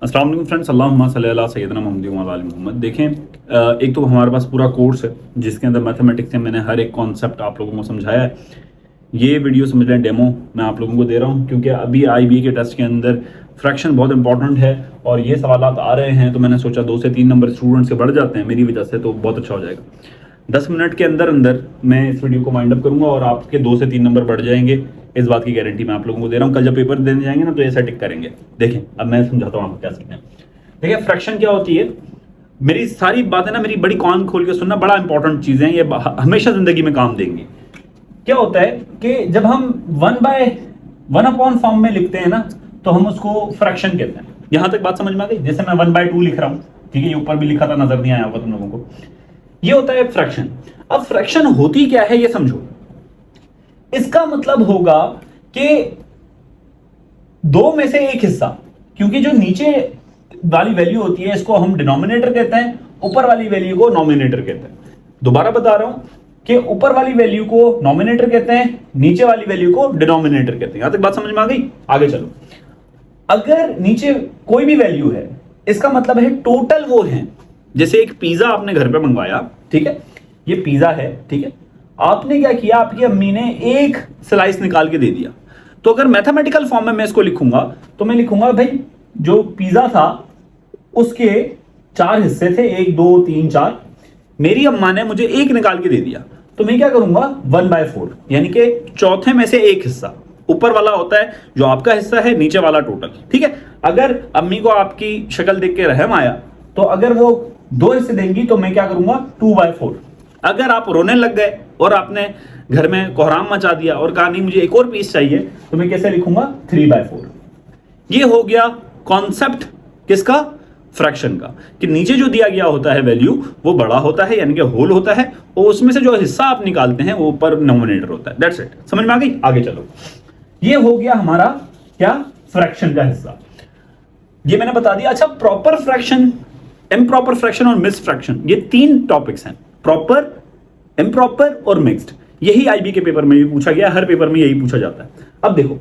अस्सलाम वालेकुम फ्रेंड्स, अल्लाहुम्मा सल्ली अला सय्यिदना मुहम्मद व अला आलि मुहम्मद। देखें, एक तो हमारे पास पूरा कोर्स है जिसके अंदर मैथमेटिक्स से मैंने हर एक कॉन्सेप्ट आप लोगों को समझाया है। ये वीडियो समझ लें डेमो मैं आप लोगों को दे रहा हूँ, क्योंकि अभी IBA के टेस्ट के अंदर फ्रैक्शन बहुत इंपॉर्टेंट है और ये सवालात आ रहे हैं, तो मैंने सोचा 2 से 3 नंबर स्टूडेंट्स के बढ़ जाते हैं मेरी वजह से, तो बहुत अच्छा हो जाएगा। 10 मिनट के अंदर अंदर मैं इस वीडियो को वाइंड अप करूंगा और आपके 2 से 3 नंबर बढ़ जाएंगे, इस बात की गारंटी मैं आप लोगों को दे रहा हूँ। कल जब पेपर देने जाएंगे ना तो ऐसा टिक करेंगे। देखें, अब मैं समझाता हूँ आपको क्या सीखना है। देखिए, फ्रैक्शन क्या होती है, मेरी सारी बातें ना मेरी बड़ी कान खोल के सुनना, बड़ा इंपॉर्टेंट चीजें हैं, ये हमेशा जिंदगी में काम देंगी। क्या होता है कि जब हम 1/1 फॉर्म में लिखते हैं ना तो हम उसको फ्रैक्शन कहते हैं। यहां तक बात समझ में आ गई? जैसे मैं 1/2 लिख रहा हूं, ठीक है, ये ऊपर भी लिखा था, नजर नहीं आया होगा तुम लोगों को। ये होता है फ्रैक्शन। अब फ्रैक्शन होती क्या है ये समझो। इसका मतलब होगा कि 2 में से एक हिस्सा, क्योंकि जो नीचे वाली वैल्यू होती है इसको हम डिनोमिनेटर कहते हैं, ऊपर वाली वैल्यू को नॉमिनेटर कहते हैं। दोबारा बता रहा हूं कि ऊपर वाली वैल्यू को नॉमिनेटर कहते हैं, नीचे वाली वैल्यू को डिनोमिनेटर कहते हैं। यहां तक बात समझ में आ गई? आगे चलो। अगर नीचे कोई भी वैल्यू है, इसका मतलब है टोटल वो है। जैसे एक पिज्जा आपने घर पे मंगवाया, ठीक है, ये पिज्जा है, ठीक है, आपने क्या किया, आपकी अम्मी ने एक स्लाइस निकाल के दे दिया। तो अगर मैथमेटिकल फॉर्म में मैं इसको लिखूंगा तो मैं लिखूंगा भाई जो पिज्जा था उसके 4 हिस्से थे, 1 2 3 4, मेरी अम्मा ने मुझे एक निकाल के दे दिया, तो मैं क्या करूंगा 1/4, यानी कि चौथे में से एक हिस्सा। ऊपर वाला होता है जो आपका हिस्सा है, नीचे वाला टोटल, ठीक है। अगर अम्मी को आपकी शक्ल देख के रहम आया तो अगर वो 2 हिस्से देंगी तो मैं क्या करूंगा 2/4। अगर आप रोने लग गए और आपने घर में कोहराम मचा दिया और कहा नहीं मुझे एक और पीस चाहिए, तो मैं कैसे लिखूंगा 3/4। ये हो गया कॉन्सेप्ट किसका? फ्रैक्शन का, कि नीचे जो दिया गया होता है वैल्यू वो बड़ा होता है, यानी कि होल होता है, और उसमें से जो हिस्सा आप निकालते हैं वो ऊपर नोमिनेटर होता है। That's it. समझ में आ गई? आगे चलो। ये हो गया हमारा क्या? फ्रैक्शन का हिस्सा। ये मैंने बता दिया। अच्छा, प्रॉपर फ्रैक्शन, इम्प्रॉपर फ्रैक्शन और मिक्स्ड फ्रैक्शन, ये 3 टॉपिक्स हैं, प्रॉपर, इम्प्रॉपर और मिक्स्ड। यही IB के पेपर में भी पूछा गया, हर पेपर में यही पूछा जाता है। अब देखो,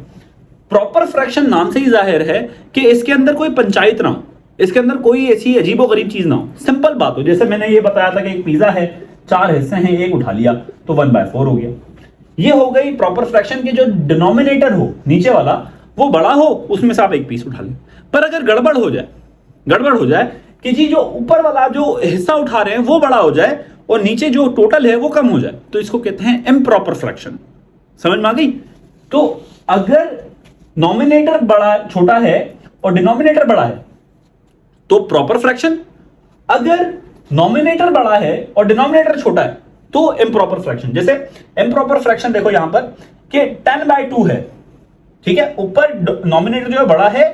प्रॉपर फ्रैक्शन नाम से ही जाहिर है कि इसके अंदर कोई पंचायत ना हो, इसके अंदर कोई ऐसी अजीबोगरीब चीज ना हो, सिंपल बात हो। जैसे मैंने ये बताया था कि एक पिज्जा है, 4 हिस्से हैं, एक उठा लिया तो 1/4 हो गया। ये हो गई प्रॉपर फ्रैक्शन की। जो डिनोमिनेटर हो नीचे वाला वो बड़ा हो, उसमें से आप एक पीस उठा लें। पर अगर गड़बड़ हो जाए कि जी जो ऊपर वाला जो हिस्सा उठा रहे हैं वो बड़ा हो जाए और नीचे जो टोटल है वो कम हो जाए, तो इसको कहते हैं इम्प्रॉपर फ्रैक्शन। समझ में आ गई? तो अगर नॉमिनेटर बड़ा छोटा है और डिनोमिनेटर बड़ा है तो प्रॉपर फ्रैक्शन। अगर नॉमिनेटर बड़ा है और डिनोमिनेटर छोटा है तो इम्प्रॉपर फ्रैक्शन। जैसे इम्प्रॉपर फ्रैक्शन देखो यहां पर कि 10/2 है, ठीक है, ऊपर नॉमिनेटर जो है बड़ा है,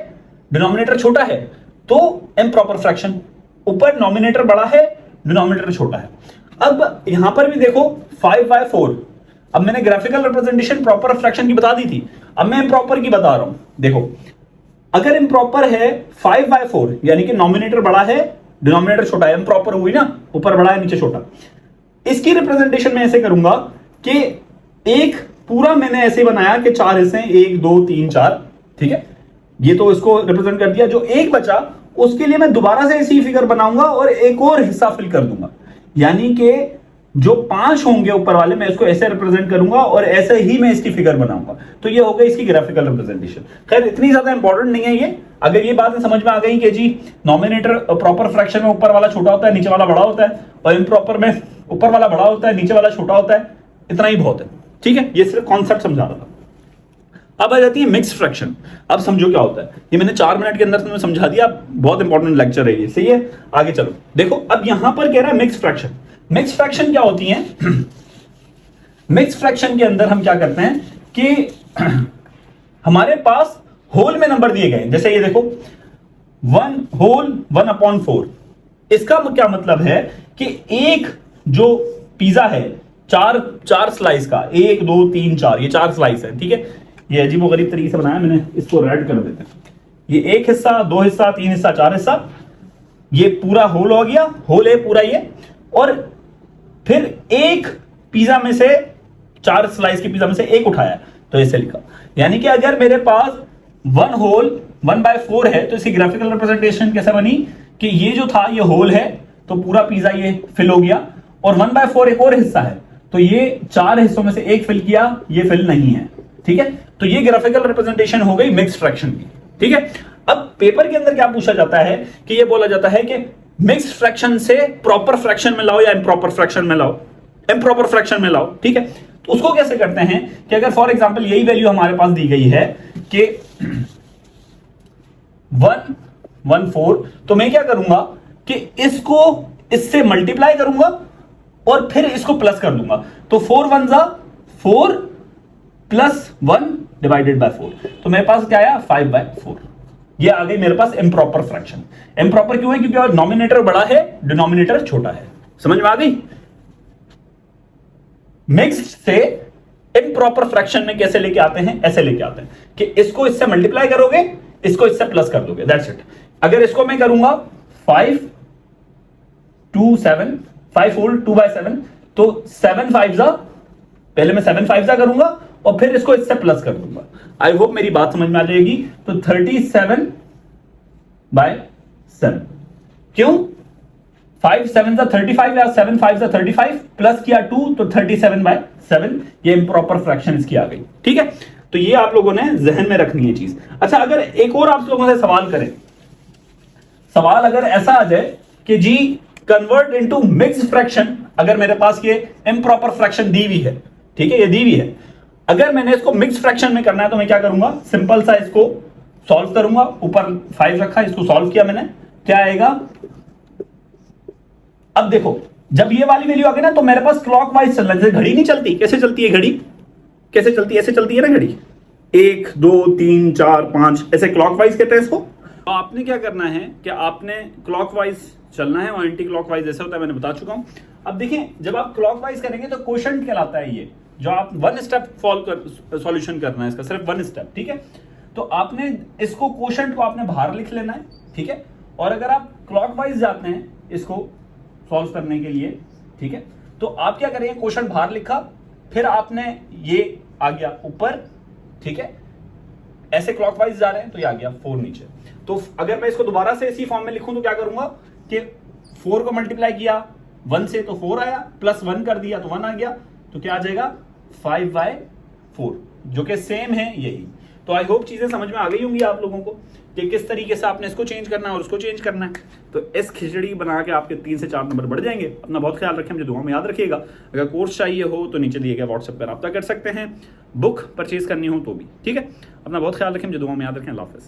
डिनोमिनेटर छोटा है, तो इम्प्रॉपर फ्रैक्शन। ऊपर नॉमिनेटर बड़ा है, डिनोमिनेटर छोटा है। अब यहां पर भी देखो 5/4। अब मैंने ग्राफिकल रिप्रेजेंटेशन प्रॉपर फ्रैक्शन की बता दी थी, अब मैं इम्प्रॉपर की बता रहा हूं। देखो, अगर इम्प्रॉपर है 5/4, यानी कि नॉमिनेटर बड़ा है, डिनोमिनेटर छोटा है, इम्प्रॉपर हुई ना, ऊपर बड़ा है नीचे छोटा। इसकी रिप्रेजेंटेशन मैं ऐसे करूंगा कि एक पूरा मैंने ऐसे बनाया कि 4 हिस्से, 1 2 3 4, ठीक है, ये तो इसको रिप्रेजेंट कर दिया। जो एक बचा उसके लिए मैं दोबारा से ऐसी फिगर बनाऊंगा और एक और हिस्सा फिल कर दूंगा, यानी कि जो 5 होंगे ऊपर वाले मैं इसको ऐसे रिप्रेजेंट करूंगा और ऐसे ही मैं इसकी फिगर बनाऊंगा। तो ये हो गई इसकी ग्राफिकल रिप्रेजेंटेशन। खैर इतनी ज्यादा इंपॉर्टेंट नहीं है ये। अगर ये बात समझ में आ गई कि जी नॉमिनेटर प्रॉपर फ्रैक्शन में ऊपर वाला छोटा होता है, नीचे वाला बड़ा होता है, और इम्प्रॉपर में ऊपर वाला बड़ा होता है, नीचे वाला छोटा होता है, इतना ही बहुत है, ठीक है। ये सिर्फ कॉन्सेप्ट समझा रहा था। अब आ जाती है मिक्स्ड फ्रैक्शन। अब समझो क्या होता है, ये मैंने 4 मिनट के अंदर तुम्हें समझा दिया, बहुत इंपॉर्टेंट लेक्चर है ये, सही है। आगे चलो। देखो, अब यहां पर कह रहा है मिक्स्ड फ्रैक्शन। मिक्स्ड फ्रैक्शन क्या होती है? मिक्स्ड फ्रैक्शन के अंदर हम क्या करते हैं कि हमारे पास होल में नंबर दिए गए, जैसे ये देखो 1 होल 1/4। इसका क्या मतलब है कि एक जो पिज्जा है, 4 स्लाइस का, 1 2 3 4, ये 4 स्लाइस है, ठीक है। ये अजीबोगरीब तरीके से बनाया मैंने, इसको रेड कर देते हैं। ये 1 हिस्सा, 2 हिस्सा, 3 हिस्सा, 4 हिस्सा, ये पूरा होल हो गया, होल है पूरा ये। और फिर एक पिज्जा में से, 4 स्लाइस की पिज्जा में से एक उठाया, तो ऐसे लिखा। यानी कि अगर मेरे पास 1 होल 1/4 है, तो इसकी ग्राफिकल रिप्रेजेंटेशन कैसे बनी कि ये जो था ये होल है तो पूरा पिज्जा ये फिल हो गया, और 1/4 एक और हिस्सा है तो ये 4 हिस्सों में से एक फिल किया, ये फिल नहीं है। ठीक है, तो ये ग्राफिकल रिप्रेजेंटेशन हो गई मिक्स्ड फ्रैक्शन की। ठीक है, अब पेपर के अंदर क्या पूछा जाता है कि ये बोला जाता है कि मिक्स्ड फ्रैक्शन से प्रॉपर फ्रैक्शन में लाओ या इम्प्रॉपर फ्रैक्शन में लाओ, इम्प्रॉपर फ्रैक्शन में लाओ। ठीक है, तो उसको कैसे करते हैं कि अगर फॉर एग्जांपल यही वैल्यू हमारे पास दी गई है कि 1/4, तो मैं क्या करूंगा कि इसको इससे मल्टीप्लाई करूंगा और फिर इसको प्लस कर दूंगा, तो 4 1 जा 4 प्लस 1 डिवाइडेड बाय 4, तो मेरे पास क्या आया 5/4। ये आ गई मेरे पास इम्प्रॉपर फ्रैक्शन। इम्प्रॉपर क्यों है? क्योंकि नॉमिनेटर बड़ा है, डिनोमिनेटर छोटा है। समझ में आ गई? मिक्स्ड से इम्प्रॉपर फ्रैक्शन में कैसे लेके आते हैं? ऐसे लेके आते हैं कि इसको इससे मल्टीप्लाई करोगे, इसको इससे प्लस कर दोगे, दैट्स इट। अगर इसको मैं करूंगा 5 2 7 5 होल 2/7, तो 7 5 जा, पहले मैं 7 5 जा करूंगा और फिर इसको इससे प्लस कर दूंगा। आई होप मेरी बात समझ में आ जाएगी। तो 37/7, क्यों? 5 7 जा 35 या 7 5 जा 35, प्लस किया 2 तो 37/7, ये इम्प्रॉपर फ्रैक्शन इसकी आ गई। ठीक है, तो ये आप लोगों ने जहन में रखनी है चीज। अच्छा, अगर एक और आप लोगों से सवाल करें, सवाल अगर ऐसा आ जाए कि जी कन्वर्ट इनटू मिक्स्ड फ्रैक्शन, अगर मेरे पास ये इम्प्रॉपर फ्रैक्शन दी हुई है, ठीक है, ये दी हुई है, अगर मैंने इसको मिक्स्ड फ्रैक्शन में करना है तो मैं क्या करूंगा? सिंपल सा इसको सॉल्व करूंगा। ऊपर 5 रखा, इसको सॉल्व किया मैंने, क्या आएगा? अब देखो, जब ये वाली वैल्यू आ गई ना तो मेरे पास क्लॉकवाइज चलना है। जैसे घड़ी नहीं चलती, कैसे चलती है घड़ी? कैसे चलती है? ऐसे चलती है ना घड़ी, 1 2 3 4 5, ऐसे क्लॉकवाइज कहते हैं इसको। तो आपने क्या करना है कि आपने क्लॉकवाइज चलना है और एंटी क्लॉकवाइज जैसे होता है, मैंने बता चुका हूं। अब देखें, जब आप क्लॉकवाइज करेंगे तो क्वोशंट कहलाता है ये, जो आप 1 स्टेप सॉल्यूशन करना है इसका, सिर्फ 1 स्टेप। ठीक है, तो आपने इसको क्वोशंट को आपने बाहर लिख लेना है। ठीक है, और अगर आप क्लॉकवाइज जाते हैं इसको सॉल्व करने के लिए, ठीक है, तो आप क्या करेंगे? क्वोशंट बाहर लिखा, फिर आपने ये आ गया ऊपर, ठीक है, ऐसे क्लॉकवाइज जा रहे हैं तो ये आ गया 4 नीचे। तो अगर मैं इसको दोबारा से इसी फॉर्म में लिखूं तो क्या करूंगा कि 4 को मल्टीप्लाई किया 1 से तो 4 आया, प्लस 1 कर दिया तो 1 आ गया, तो क्या आ जाएगा 5/4, जो कि सेम है यही। तो आई होप चीजें समझ में आ गई होंगी आप लोगों को कि किस तरीके से आपने इसको चेंज करना है और उसको चेंज करना है। तो इस खिचड़ी बना के आपके 3 से 4 नंबर बढ़ जाएंगे। अपना बहुत ख्याल रखें, मुझे दुआ में याद रखिएगा। अगर कोर्स चाहिए हो तो नीचे दिए गए व्हाट्सएप पर रब्ता कर सकते हैं, बुक परचेज करनी हो तो भी। ठीक है, अपना बहुत ख्याल रखें, मुझे दुआ में याद रखें। अल्लाह हाफ़िज़।